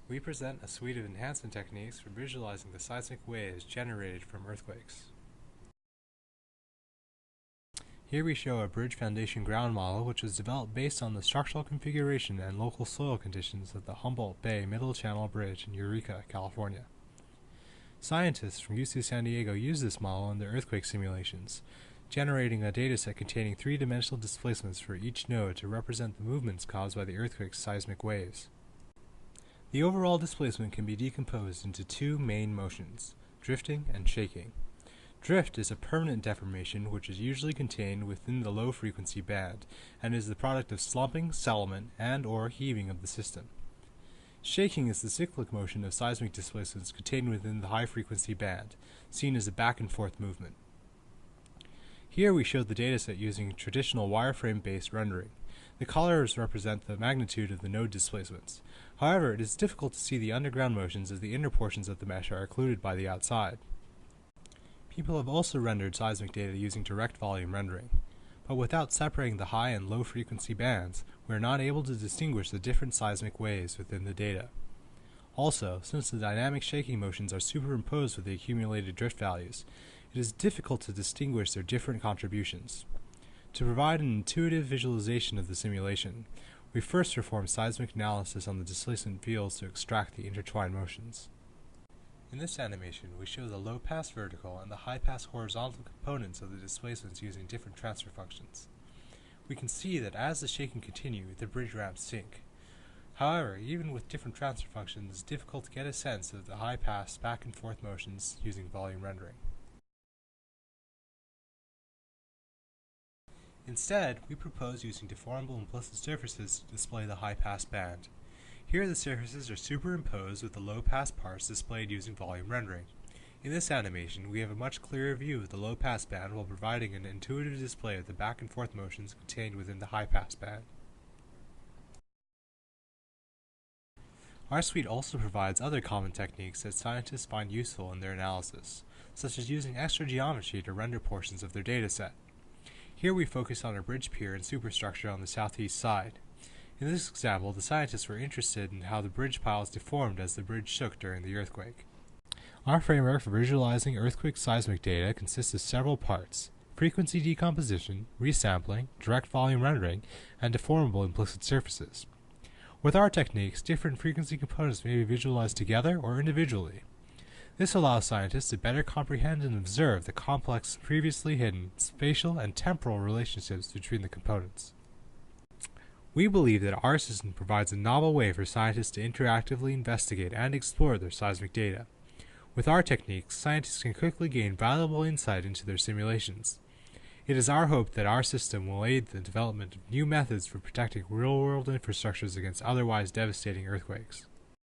We present a suite of enhancement techniques for visualizing the seismic waves generated from earthquakes. Here we show a bridge foundation ground model which was developed based on the structural configuration and local soil conditions of the Humboldt Bay Middle Channel Bridge in Eureka, California. Scientists from UC San Diego used this model in their earthquake simulations, generating a dataset containing three-dimensional displacements for each node to represent the movements caused by the earthquake's seismic waves. The overall displacement can be decomposed into two main motions, drifting and shaking. Drift is a permanent deformation which is usually contained within the low-frequency band and is the product of slumping, settlement, and/or heaving of the system. Shaking is the cyclic motion of seismic displacements contained within the high-frequency band, seen as a back-and-forth movement. Here we show the dataset using traditional wireframe-based rendering. The colors represent the magnitude of the node displacements. However, it is difficult to see the underground motions as the inner portions of the mesh are occluded by the outside. People have also rendered seismic data using direct volume rendering, but without separating the high and low frequency bands, we are not able to distinguish the different seismic waves within the data. Also, since the dynamic shaking motions are superimposed with the accumulated drift values, it is difficult to distinguish their different contributions. To provide an intuitive visualization of the simulation, we first perform seismic analysis on the displacement fields to extract the intertwined motions. In this animation, we show the low-pass vertical and the high-pass horizontal components of the displacements using different transfer functions. We can see that as the shaking continues, the bridge ramps sink. However, even with different transfer functions, it is difficult to get a sense of the high-pass back-and-forth motions using volume rendering. Instead, we propose using deformable implicit surfaces to display the high-pass band. Here the surfaces are superimposed with the low-pass parts displayed using volume rendering. In this animation, we have a much clearer view of the low-pass band while providing an intuitive display of the back-and-forth motions contained within the high-pass band. Our suite also provides other common techniques that scientists find useful in their analysis, such as using extra geometry to render portions of their dataset. Here we focus on a bridge pier and superstructure on the southeast side. In this example, the scientists were interested in how the bridge piles deformed as the bridge shook during the earthquake. Our framework for visualizing earthquake seismic data consists of several parts: frequency decomposition, resampling, direct volume rendering, and deformable implicit surfaces. With our techniques, different frequency components may be visualized together or individually. This allows scientists to better comprehend and observe the complex, previously hidden, spatial and temporal relationships between the components. We believe that our system provides a novel way for scientists to interactively investigate and explore their seismic data. With our techniques, scientists can quickly gain valuable insight into their simulations. It is our hope that our system will aid the development of new methods for protecting real-world infrastructures against otherwise devastating earthquakes.